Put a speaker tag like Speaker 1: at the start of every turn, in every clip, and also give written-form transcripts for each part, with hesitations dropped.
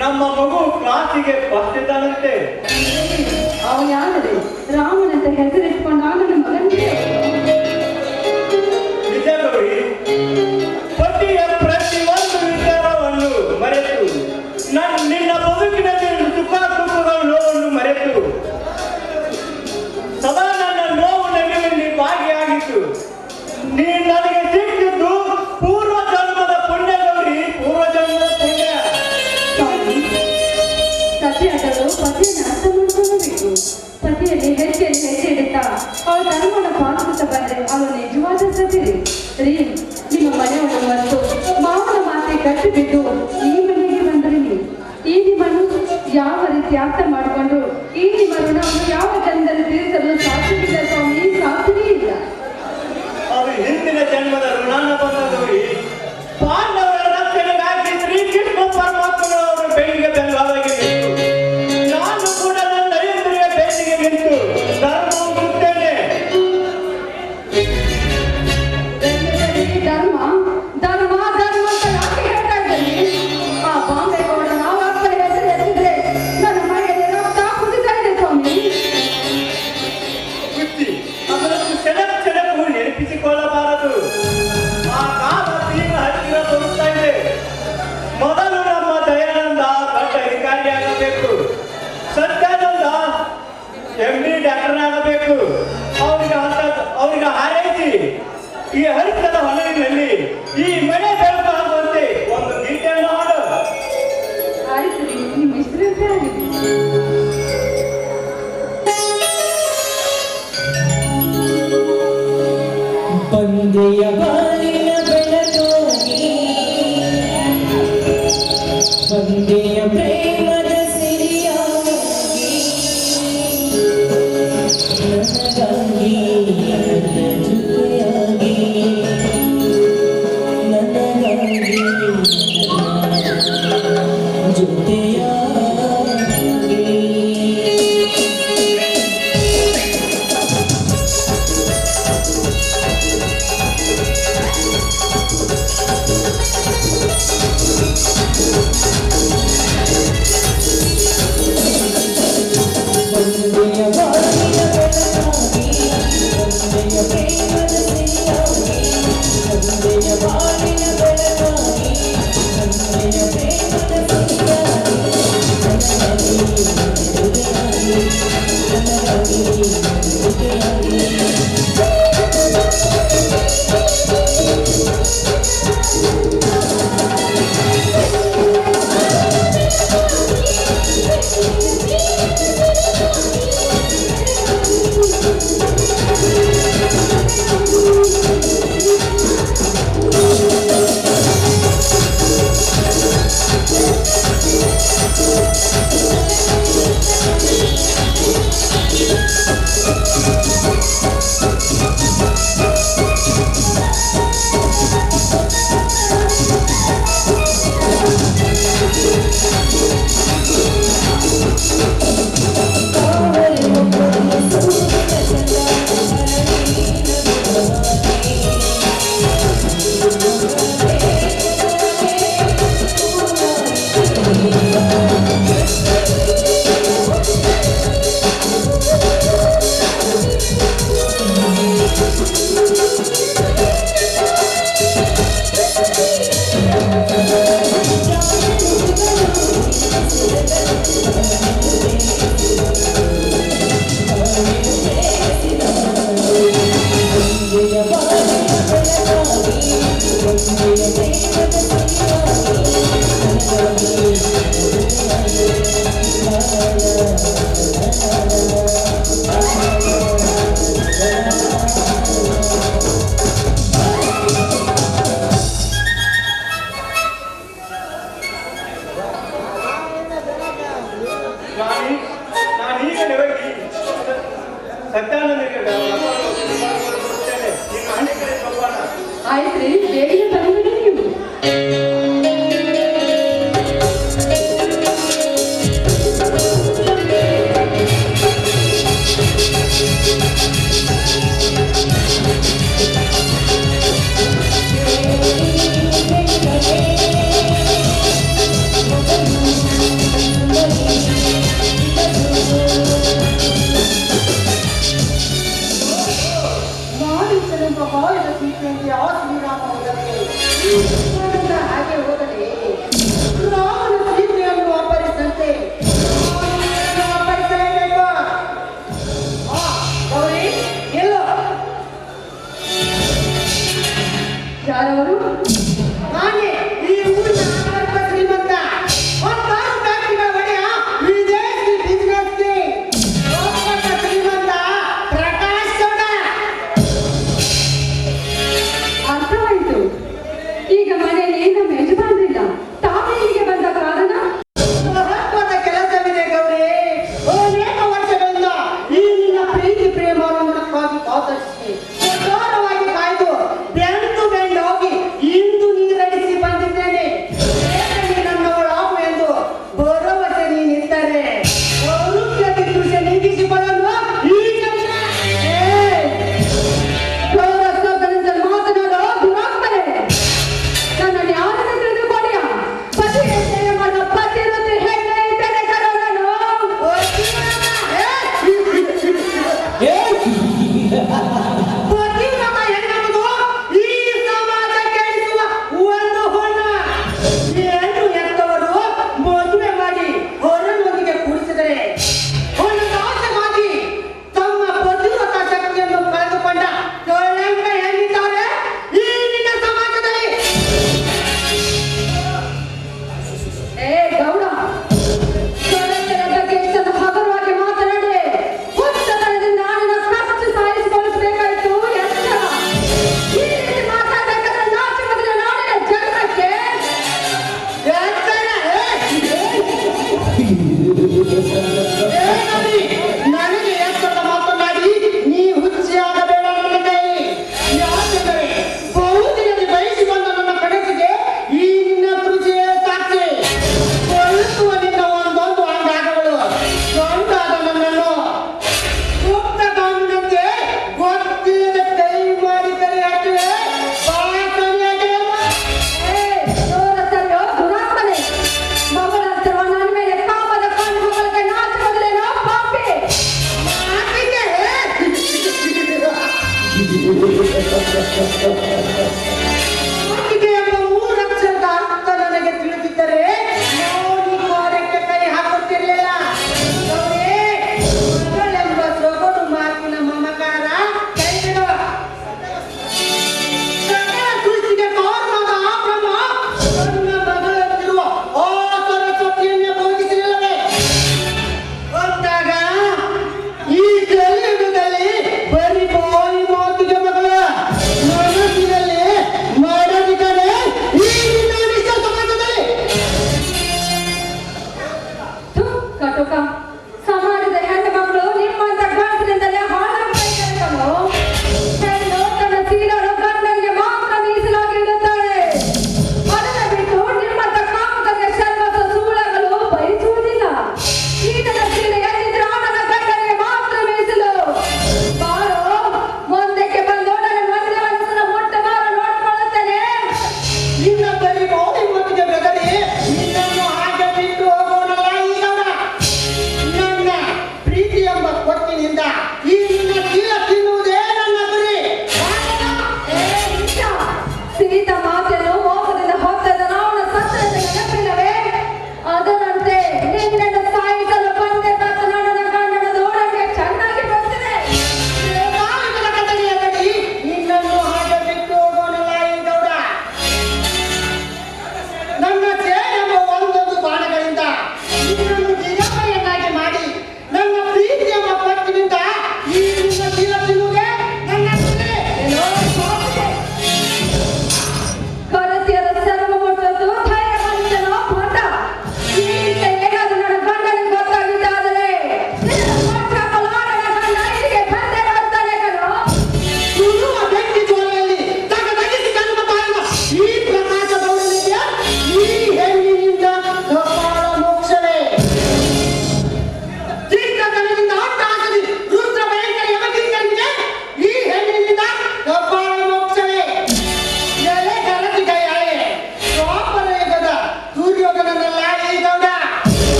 Speaker 1: ನಮ್ಮ ಮಗು ಕ್ಲಾಸಿಗೆ ಬರ್ತಿದ್ದಾನಂತೆ.
Speaker 2: ಅವನು ಯಾರು? ರಾಮನಂತ ಹೆಸರಿಟ್ಕೊಂಡು ನನ್ನ ಮಗನಿಗೆ
Speaker 1: ನಿಜ ಗೌರಿ, ಪತಿಯ ಪ್ರತಿಯೊಂದು ವಿಚಾರವನ್ನು ಮರೆತು ನಿನ್ನ ಬದುಕಿನಲ್ಲಿ ಸುಖ ದುಃಖಗಳ ನೋವನ್ನು ಮರೆತು ಸದಾ ನನ್ನ ನೋವು ನಗುವಿನಲ್ಲಿ ಭಾಗಿಯಾಗಿತ್ತು. ನೀ ನನಗೆ ಸಿಕ್ಕಿದ್ದು ಪೂರ್ವ ಜನ್ಮದ ಪುಣ್ಯ ಗೌರಿ, ಪೂರ್ವ ಜನ್ಮದ ಪುಣ್ಯ.
Speaker 2: ಸತ್ಯಗಳು ಪತಿಯನ್ನು ಅರ್ಥ ಮಾಡ್ಕೊಳ್ಳಬೇಕು. ಪತಿಯಲ್ಲಿ ಹೆಜ್ಜೆ ಇಡುತ್ತಾ ಅವಳ ಧರ್ಮನ ಪಾಲಿಸುತ್ತಾ ಬಂದ್ರೆ ಅವಳು ನಿಜವಾದ ಸತಿರಿ. ರೀ, ನಿಮ್ಮ ಮನೆಯವರು ಮತ್ತು ಮಾವನ ಮಾತೆ ಗಟ್ಟಿ ಬಿದ್ದು ಈ ಮನೆಗೆ ಬಂದ್ರಿ. ಈ ನಿಮ್ಮನ್ನು ಯಾವ ರೀತಿ ಅರ್ಥ ಮಾಡಿಕೊಂಡು ಈ ನಿಮ್ಮ ಋಣವನ್ನು ಯಾವ ಜನ್ಮದಲ್ಲಿ ತೀರಿಸಲು ಸಾಧ್ಯವಿಲ್ಲ ಸ್ವಾಮಿ, ಸಾಧ್ಯವೇ ಇಲ್ಲ.
Speaker 1: ಅದು ಹಿಂದಿನ ಜನ್ಮದ ಋಣಾನ ಬಂದವರು. ಪಾಂಡವರ ರಕ್ಷಣೆಗಾಗಿ ಶ್ರೀಕೃಷ್ಣ ಪರಮಾತ್ಮನವರು ಬೆಳ್ಳಿಗೆ ಬೆಂಗಾವಾಗಿ ನಿಂತು, ನಾನು ಕೂಡ ನನ್ನ ಇಂದ್ರಿಯ ಬೇಸಿಗೆ ನಿಂತು ಧರ್ಮ ಮುಟ್ಟುತ್ತೇನೆ.
Speaker 2: ಧರ್ಮ ಧರ್ಮ ಧರ್ಮ ಅಂತ ಯಾಕೆ ಹೇಳ್ತಾ ಇದ್ದೀನಿ? ಆ ಬಾಂಬೆ ಗೌಡ ನಾವು ಅಪ್ಪನ ಹೆಸರು ಎತ್ತಿದ್ರೆ ನನ್ನ ಮೈಯಲ್ಲಿ ರಕ್ತ ಕುದಿತಾ ಇದೆ ಸ್ವಾಮಿ.
Speaker 1: ಬುದ್ಧಿ ಅದನ್ನು ಕ್ಷಣಕ್ಕೂ ನೆನಪಿಸಿಕೊಳ್ಳಬಾರದು. ಆ ಕಾಲ ತೀವ್ರ ಹತ್ತಿರ ಬರುತ್ತಾ ಇದೆ. ಮೊದಲು ನಮ್ಮ ದಯಾನಂದ ದೊಡ್ಡ ಅಧಿಕಾರಿಯಾಗಬೇಕು, ಸತ್ಯಾನಂದ MD ಡಾಕ್ಟರ್ನಾಗಬೇಕು. ಅವರಿಗೆ ಹಾರೈಸಿ ಈ ಹರಿತದ ಹೊಲಗಳಲ್ಲಿ ಈ ಮನೆ ಬೆಳಕು ಆಗುವಂತೆ ಒಂದು ಗೀತೆಯನ್ನು ಹಾಡು.
Speaker 2: ಆಯ್ತು ರೀ, ನಿಮ್ಮ ಹೆಸರು ಆಗಿದೆ.
Speaker 3: ಬಂದೆಯ ಬಾಳಿನ ಬೆಳಕಾಗಿ, ಬಂದೆಯ ಪ್ರೇಮದ ಸಿರಿಯಾಗಿ, ನನಗಾಗಿ ನನ್ನ ಜೊತೆಯಾಗಿ, ನನಗಾಗಿ ಜೊತೆಯಾಗಿ.
Speaker 2: ಆಯ್ತ್ರಿ, ಬೇಗನೆ ಬಂದ್ಬಿಡಿ ನೀವು.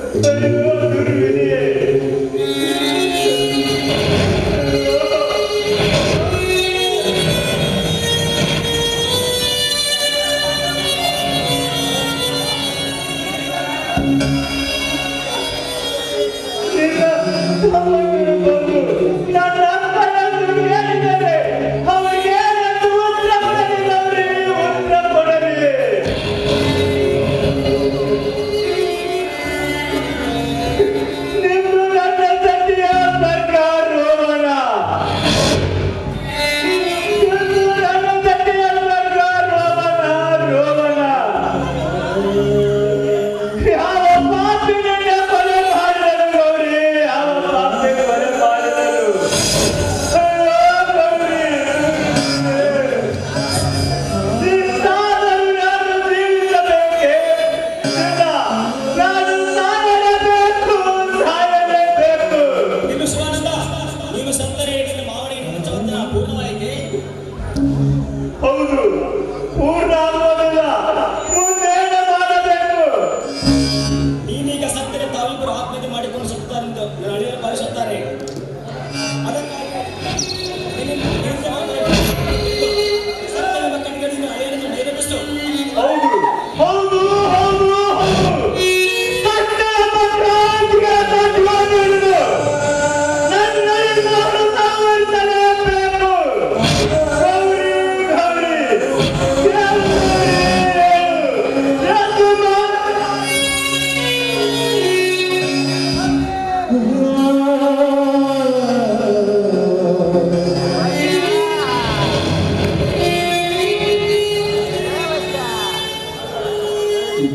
Speaker 1: ಅಯ್ಯೋ ದುರ್ವಿಧಿಯೇ. ನಿನ್ನ ತಮ್ಮಂದಿರು ಬಂದು ನನ್ನ ಅಪ್ಪನನ್ನು ಕೇಳಿದರೆ ಅವರಿಗೆ ಏನಂತ ಉತ್ತರ ಕೊಡಲಿಲ್ಲ. ಅವರಿಗೆ ಉತ್ತರ ಕೊಡಲಿ. ನಿಮ್ದು ನನ್ನ ಸತಿಯ ಸರ್ಕಾರ ರೋಮನ. ನಿಮ್ದು ನನ್ನ ಸತಿಯ ಸರ್ಕಾರ ರೋಮನ. ಯಾವ ಪಾಪಿನಿಂದ ಕೊಲೆ ಮಾಡಿದರು ಗೌರಿ? ಯಾವ ಪಾಪಿ ಕೊಲೆ ಮಾಡಿದರು? ಅಯ್ಯೋ ಗೌರಿ, ನಿನ್ನಾದರೂ ನಾನು ಜೀವಿಸಬೇಕೆ? ಇಲ್ಲ, ನಾನು ಸಾಯಲೇಬೇಕು, ಸಾಯಲೇಬೇಕು.
Speaker 4: ಇನ್ನು ಶಿವಾನಂದ, ನೀನು ಸತ್ತರೆ ನಿನ್ನ ಮಾವನಿಗೆ ಪಂಚವರ್ಧನ ಪೂರ್ಣವಾಯಿತೆ.
Speaker 1: ಹೌದು, ಪೂರ್ಣ ಆಗೋದಿಲ್ಲ, ಮುಂದೇನು ಮಾಡಬೇಕು?
Speaker 4: ನೀನೀಗ ಸತ್ತರೆ ತಾವಿಬ್ಬರು ಆತ್ಮಹತ್ಯೆ ಮಾಡಿಕೊಂಡು ಸತ್ತಾರೆಂದು ನನ್ನ ಅಳಿಯರು ಭಾವಿಸುತ್ತಾರೆ. ಅದಕ್ಕಾಗಿ ನಿನ್ನ ಸತ್ತನೆಂಬ ಕಣ್ಗಳಿಂದ ಅಳಿಯರನ್ನು ಧೈರ್ಯಪಡಿಸು.
Speaker 1: ಹೌದು ಹೌದು ಹೌದು ಹೌದು. ಸತ್ಯ ಕ್ರಾಂತಿಗೆ ತತ್ವವನ್ನು ನನ್ನಲ್ಲಿ ನಾನು ಸಾವರಿಸಲೇಬೇಕು. ಗೌರಿ ಗೌರಿ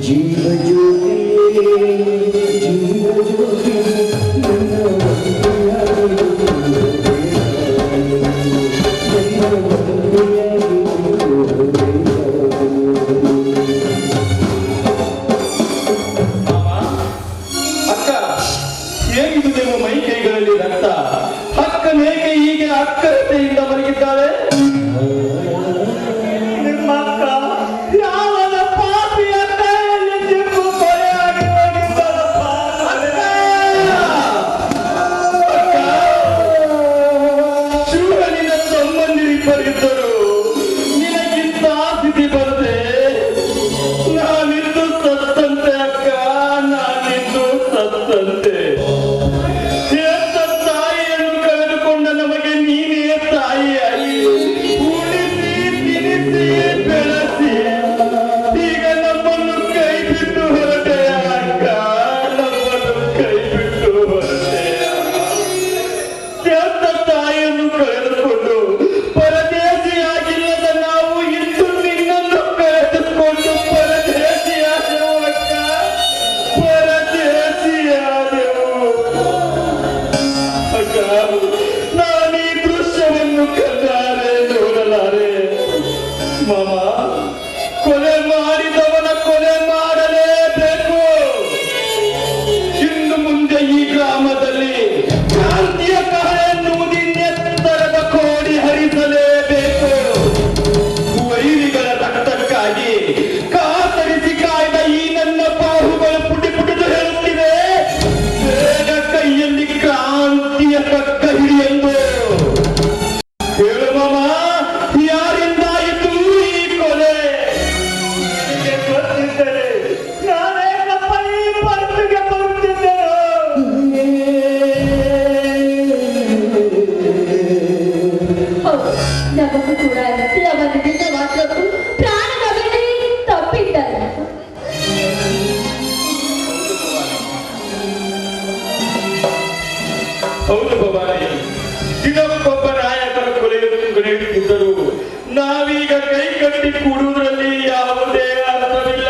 Speaker 3: ಜೀವ ಜ್ಯೋತಿಯೇ ಜೀವ ಜ್ಯೋತಿ ನನ್ನ
Speaker 1: ಅಕ್ಕ, ಹೇಗಿದು ನಿಮ್ಮ ಮೈ ಕೈಗಳಲ್ಲಿ ರಕ್ತ? ಅಕ್ಕನೇಕೆ ಹೀಗೆ ಅಕ್ಕರತೆಯಿಂದ ಮಲಗಿದ್ದಾಳೆ? ನಿಮ್ಮ ಅಕ್ಕ ಯಾವನ ಪಾಪಿಯ ಕೈಯಲ್ಲಿ ಸಿಕ್ಕು ಕೊಲೆಯಾಗಿ ಹೋಗಿದ್ದಳಪ್ಪ. ಅಕ್ಕ, ಶಿವನಿನ ಸಂಬಂಧಿಕರಿದ್ದರು ನಿನಗಿಂತ ಸ್ಥಿತಿ ಬರುತ್ತೆ. ನಾನಿದ್ದು ಸತ್ತಂತೆ ಅಕ್ಕ, ನಾನಿದ್ದು ಸತ್ತಂತೆ. ಹೆತ್ತ ತಾಯಿಯನ್ನು ಕಳೆದುಕೊಂಡ ನಮಗೆ ನೀನೇ ತಾಯಿಯಾಗಿ ಉಳಿಸಿ ತಿನಿಸಿ ಬೆಳೆಸಿ ಈಗ ನಮ್ಮನ್ನು ಕೈ ಬಿಟ್ಟು ಹೊರಟೆಯ ಅಕ್ಕ, ನಮ್ಮನ್ನು ಕೈ ಬಿಟ್ಟು ಹೊರಟೆಯ. ಹೆತ್ತ ತಾಯಿಯನ್ನು ಕಳೆದುಕೊಂಡು ಪರದೇಶಿಯಾಗಿಲ್ಲದ ನಾವು ಇಂದು ನಿನ್ನನ್ನು ಕಳೆದುಕೊಂಡು ಪರದೇಶಿಯಾದೆವು ಅಕ್ಕ, ಪರದೇಶಿಯಾದೆವು ಅಕ್ಕ. ನಾನು ಈ ದೃಶ್ಯವನ್ನು ಕಣ್ಣಾರೆ ನೋಡಲಾರೆ. ಮಾಮ, ಕೊಲೆ ಮಾಡಿದವನ ಕೊಲೆ ಮಾಡಲೇಬೇಕು. ಇನ್ನು ಮುಂದೆ ಈ ಗ್ರಾಮದಲ್ಲಿ ಕ್ರಾಂತಿಯ ಕಹಳೆಯನ್ನು ಎತ್ತರದ ಕೋಡಿ ಹರಿಸಲೇಬೇಕು. ವೈರಿಗಳ ರಕ್ತಕ್ಕಾಗಿ ಕಾತರಿಸಿ ಕಾಯ್ದ ಈ ನನ್ನ ಬಾಹುಗಳು ಪುಟಿ ಪುಟಿದು ಹೇಳುತ್ತಿವೆ, ಬೇಗ ಕೈಯಲ್ಲಿ ಕ್ರಾಂತಿಯ ಕಕ್ಕ ಹಿಡಿಯೆಂದು. ಹೇಳು ಮಾಮ, ಯಾರಿಂದಾಯಿತು ಈ ಕೊಲೆ? ನಿನಗೆ ಗೊತ್ತಿದ್ದರೆ ನಾನೇ ಈ ಪರ್ಪಿಗೆ ಬರುತ್ತಿದ್ದೆನು.
Speaker 2: ಹೌದು, ನಮಗೂ ಕೂಡ ಅವನಿಂದ ಮಾತ್ರಕ್ಕೂ ಪ್ರಾಣದ ಬೆಲೆ ತಪ್ಪಿದ್ದಲ್ಲ.
Speaker 1: ಹೌದು ಭವಾನಿ, ದಿನಕ್ಕೊಬ್ಬ ನಾಯಕರ ಕೊನೆಯುತ್ತಿದ್ದರು. ನಾವೀಗ ಕೈ ಕಟ್ಟಿ ಕೂಡುವುದರಲ್ಲಿ ಯಾವುದೇ ಅರ್ಥವಿಲ್ಲ.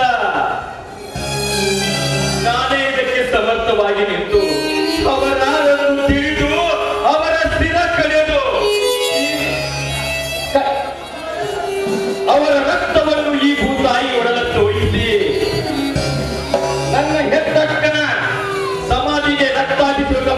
Speaker 1: ನಾನೇ ಇದಕ್ಕೆ ಸಮರ್ಥವಾಗಿ ನಿಂತು ಅವರನ್ನು ತಿಳಿದು ಅವರ ಸ್ಥಿರ ಕಳೆದು ಅವರ ರಕ್ತವನ್ನು ಈ ಭೂತಾಯಿ ಒಡಲನ್ನು ಒಯ್ಯಿಸಿ ನನ್ನ ಹೆತ್ತಕ್ಕನ ಸಮಾಧಿಗೆ ರಕ್ತಾಭಿಷೇಕ